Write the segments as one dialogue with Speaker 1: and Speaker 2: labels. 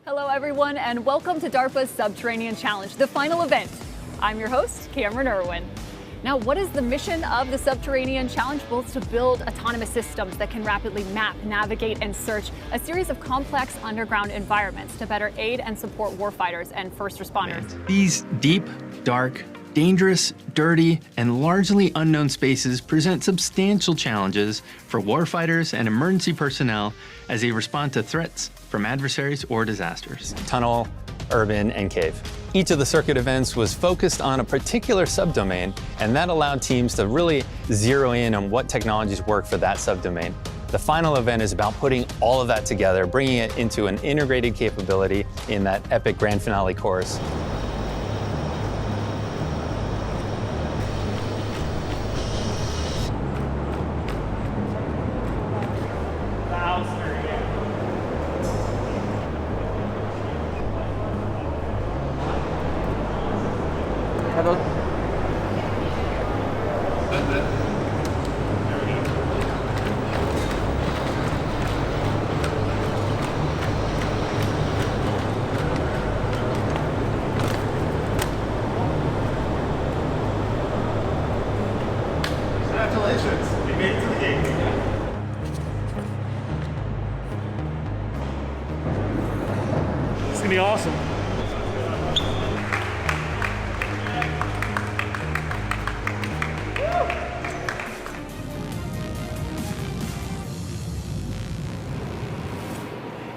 Speaker 1: Hello everyone and welcome to DARPA's Subterranean Challenge, the final event. I'm your host, Cameron Irwin. Now, what is the mission of the Subterranean Challenge? Well, it's to build autonomous systems that can rapidly map, navigate, and search a series of complex underground environments to better aid and support warfighters and first responders.
Speaker 2: These deep, dark, dangerous, dirty, and largely unknown spaces present substantial challenges for warfighters and emergency personnel as they respond to threats from adversaries or disasters.
Speaker 3: Tunnel, urban, and cave. Each of the circuit events was focused on a particular subdomain, and that allowed teams to really zero in on what technologies work for that subdomain. The final event is about putting all of that together, bringing it into an integrated capability in that epic grand finale course.
Speaker 4: Congratulations, you made it to the gate. It's gonna be awesome.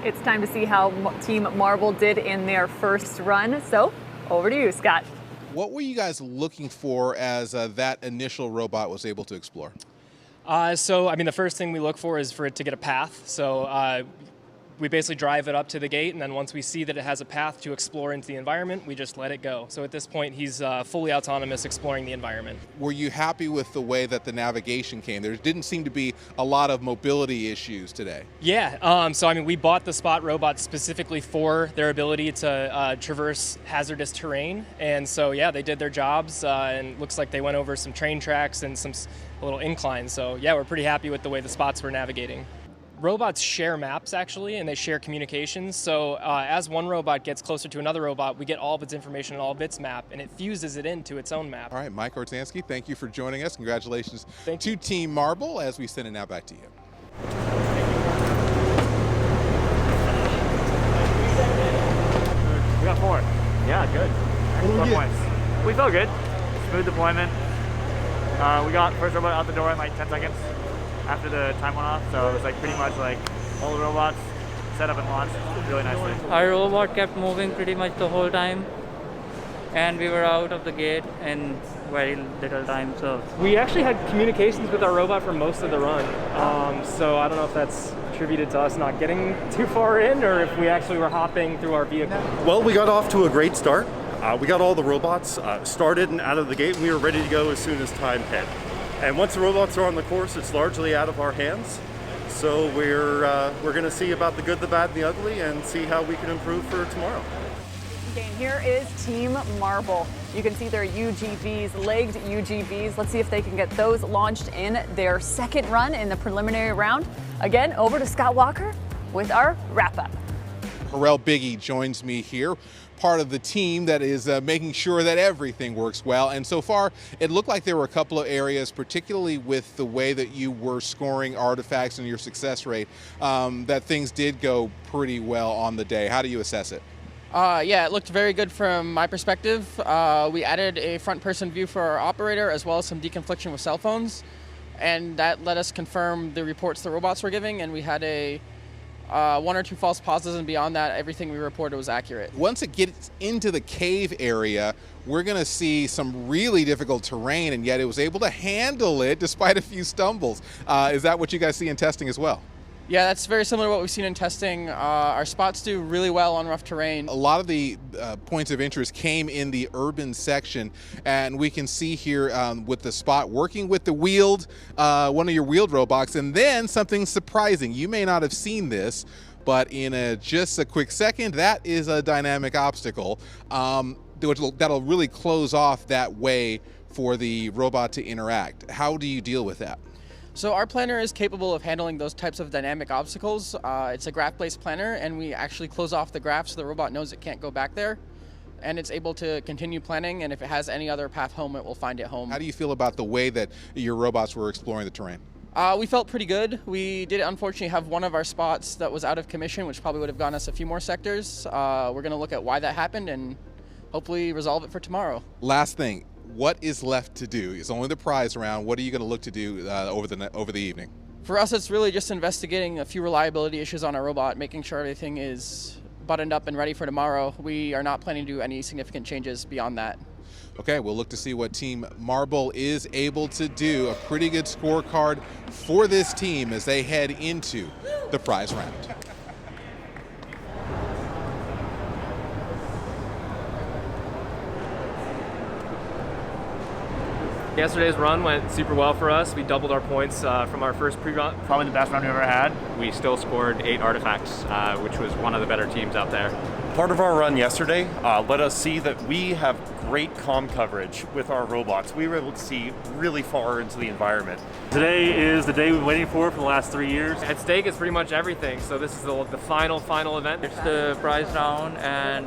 Speaker 1: It's time to see how Team Marble did in their first run. So, over to you, Scott.
Speaker 5: What were you guys looking for as that initial robot was able to explore?
Speaker 6: The first thing we look for is for it to get a path. So we basically drive it up to the gate, and then once we see that it has a path to explore into the environment, we just let it go. So at this point, he's fully autonomous exploring the environment.
Speaker 5: Were you happy with the way that the navigation came? There didn't seem to be a lot of mobility issues today.
Speaker 6: Yeah, we bought the Spot robot specifically for their ability to traverse hazardous terrain. And so, yeah, they did their jobs, and looks like they went over some train tracks and some little inclines. So, yeah, we're pretty happy with the way the Spots were navigating. Robots share maps, actually, and they share communications. So as one robot gets closer to another robot, we get all of its information and all of its map, and it fuses it into its own map.
Speaker 5: All right, Mike Ortansky, thank you for joining us. Congratulations
Speaker 6: Thank
Speaker 5: to
Speaker 6: you.
Speaker 5: Team Marble as we send it now back to you.
Speaker 4: We got 4. Yeah, good. Excellent points. We felt good. Smooth deployment. We got first robot out the door in like 10 seconds after the time went off, so it was like pretty much like all the robots set up and launched really nicely.
Speaker 7: Our robot kept moving pretty much the whole time, and we were out of the gate in very little time. So
Speaker 8: we actually had communications with our robot for most of the run. So I don't know if that's attributed to us not getting too far in, or if we actually were hopping through our vehicle.
Speaker 9: Well, we got off to a great start. We got all the robots started and out of the gate, and we were ready to go as soon as time hit. And once the robots are on the course, it's largely out of our hands. So we're going to see about the good, the bad, and the ugly, and see how we can improve for tomorrow.
Speaker 1: Okay, and here is Team Marble. You can see their UGVs, legged UGVs. Let's see if they can get those launched in their second run in the preliminary round. Again, over to Scott Walker with our wrap-up.
Speaker 5: Harrell Biggie joins me here, part of the team that is making sure that everything works well. And so far, it looked like there were a couple of areas, particularly with the way that you were scoring artifacts and your success rate, that things did go pretty well on the day. How do you assess it?
Speaker 10: Yeah, it looked very good from my perspective. We added a front-person view for our operator, as well as some deconfliction with cell phones. And that let us confirm the reports the robots were giving, and we had a 1 or 2 false positives, and beyond that, everything we reported was accurate.
Speaker 5: Once it gets into the cave area, we're going to see some really difficult terrain, and yet it was able to handle it despite a few stumbles. Is that what you guys see in testing as well?
Speaker 10: Yeah, that's very similar to what we've seen in testing. Our Spots do really well on rough terrain.
Speaker 5: A lot of the points of interest came in the urban section, and we can see here with the Spot working with the wheeled, one of your wheeled robots, and then something surprising. You may not have seen this, but in just a quick second, that is a dynamic obstacle that'll really close off that way for the robot to interact. How do you deal with that?
Speaker 10: So our planner is capable of handling those types of dynamic obstacles. It's a graph-based planner, and we actually close off the graph so the robot knows it can't go back there. And it's able to continue planning, and if it has any other path home, it will find it home.
Speaker 5: How do you feel about the way that your robots were exploring the terrain?
Speaker 10: We felt pretty good. We did unfortunately have one of our spots that was out of commission, which probably would have gotten us a few more sectors. We're going to look at why that happened and hopefully resolve it for tomorrow.
Speaker 5: Last thing, what is left to do? It's only the prize round. What are you going to look to do over the evening?
Speaker 10: For us, it's really just investigating a few reliability issues on our robot, making sure everything is buttoned up and ready for tomorrow. We are not planning to do any significant changes beyond that.
Speaker 5: Okay, we'll look to see what Team Marble is able to do. A pretty good scorecard for this team as they head into the prize round.
Speaker 8: Yesterday's run went super well for us. We doubled our points from our first pre-run, probably the best run we've ever had.
Speaker 11: We still scored 8 artifacts, which was one of the better teams out there.
Speaker 9: Part of our run yesterday let us see that we have great comm coverage with our robots. We were able to see really far into the environment.
Speaker 4: Today is the day we've been waiting for the last 3 years.
Speaker 8: At stake is pretty much everything, so this is the final event.
Speaker 7: It's the prize round, and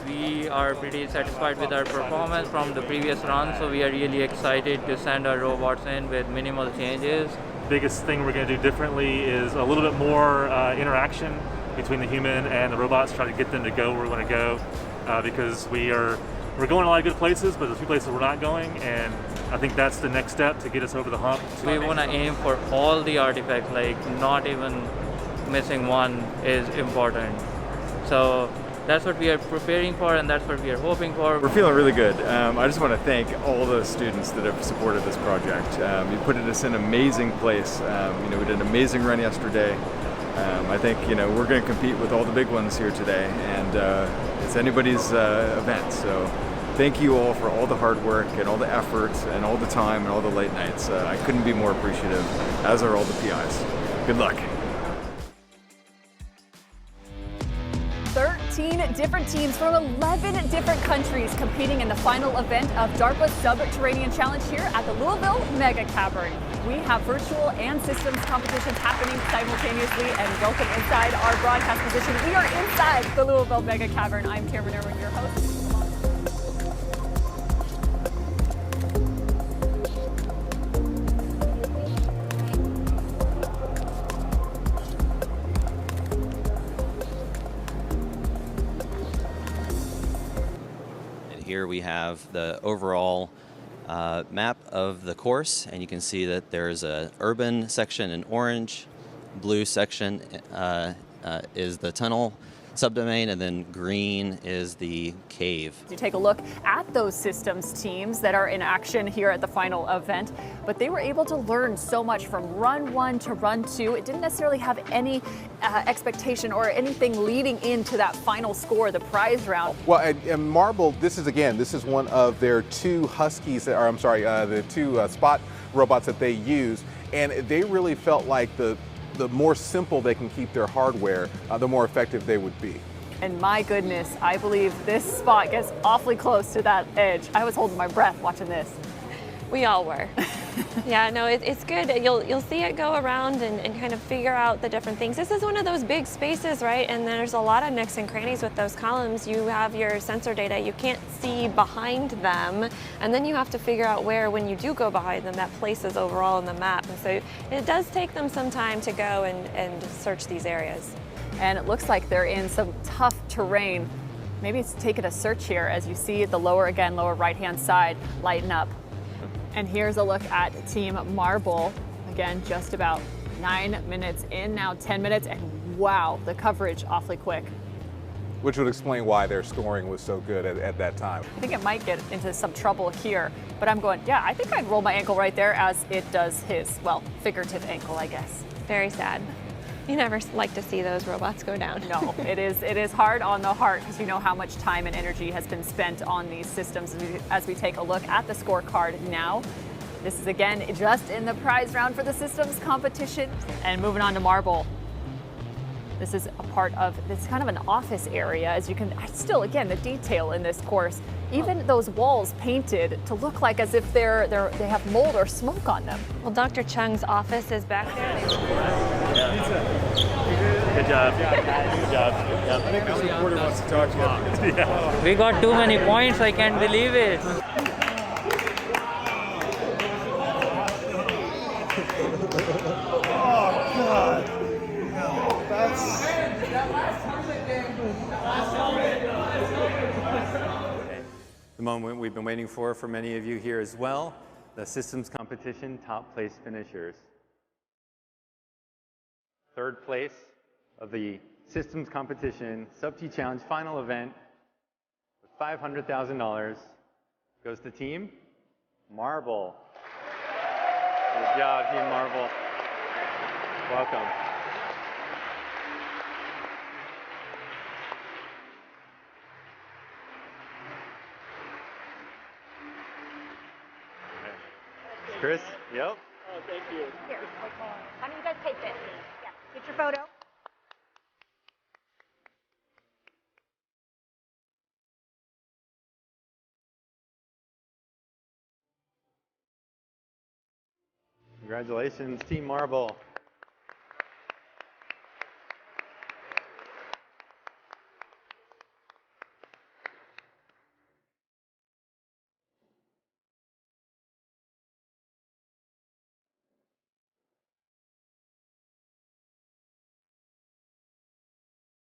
Speaker 7: we are pretty satisfied with our performance from the previous run, so we are really excited to send our robots in with minimal changes.
Speaker 4: Biggest thing we're going to do differently is a little bit more interaction between the human and the robots, try to get them to go where we want to go, because we're going a lot of good places, but there's a few places we're not going, and I think that's the next step to get us over the hump.
Speaker 7: We want to aim for all the artifacts, like not even missing one is important. So that's what we are preparing for, and that's what we are hoping for.
Speaker 12: We're feeling really good. I just want to thank all the students that have supported this project. You put us in an amazing place. We did an amazing run yesterday. I think we're going to compete with all the big ones here today, and it's anybody's event. So thank you all for all the hard work and all the effort and all the time and all the late nights. I couldn't be more appreciative, as are all the PIs. Good luck.
Speaker 1: 13 different teams from 11 different countries competing in the final event of DARPA's Subterranean Challenge here at the Louisville Mega Cavern. We have virtual and systems competitions happening simultaneously, and welcome inside our broadcast position. We are inside the Louisville Mega Cavern. I'm Cameron Irwin, your host.
Speaker 13: Here we have the overall map of the course, and you can see that there's an urban section in orange, blue section is the tunnel subdomain, and then green is the cave.
Speaker 1: You take a look at those systems teams that are in action here at the final event, but they were able to learn so much from run 1 to run 2. It didn't necessarily have any expectation or anything leading into that final score, the prize round.
Speaker 5: Well, and Marble, this is one of their 2 Huskies, or I'm sorry, the 2 Spot robots that they use, and they really felt like the more simple they can keep their hardware, the more effective they would be.
Speaker 1: And my goodness, I believe this spot gets awfully close to that edge. I was holding my breath watching this.
Speaker 14: We all were. Yeah, no, it's good. You'll see it go around and kind of figure out the different things. This is one of those big spaces, right? And there's a lot of nooks and crannies with those columns. You have your sensor data. You can't see behind them. And then you have to figure out where, when you do go behind them, that place is overall in the map. And so it does take them some time to go and search these areas.
Speaker 1: And it looks like they're in some tough terrain. Maybe it's taking a search here as you see the lower right-hand side lighten up. And here's a look at Team Marble. Again, just about 9 minutes in, now 10 minutes, and wow, the coverage awfully quick.
Speaker 5: Which would explain why their scoring was so good at that time.
Speaker 1: I think it might get into some trouble here, but I'm going, yeah, I think I'd roll my ankle right there as it does his, well, figurative ankle, I guess.
Speaker 14: Very sad. You never like to see those robots go down.
Speaker 1: No, it is hard on the heart because you know how much time and energy has been spent on these systems. As we take a look at the scorecard now, this is again just in the prize round for the systems competition. And moving on to Marble. This is a part of, it's kind of an office area, as you can still, again, the detail in this course, even those walls painted to look like as if they have mold or smoke on them.
Speaker 14: Well, Dr. Chung's office is back there.
Speaker 4: Good job. Good job. Yep.
Speaker 12: I think this reporter wants to talk to you.
Speaker 4: Yeah.
Speaker 7: We got too many points, I can't believe it.
Speaker 12: Oh, God. That's...
Speaker 3: The moment we've been waiting for many of you here as well, the systems competition top place finishers. Third place of the systems competition SubT Challenge final event with $500,000 goes to Team Marble. Good job, Team Marble. Welcome. Chris? Yep.
Speaker 1: Oh, thank you. Here, why don't you guys take this? Yeah, get your photo.
Speaker 3: Congratulations, Team Marble.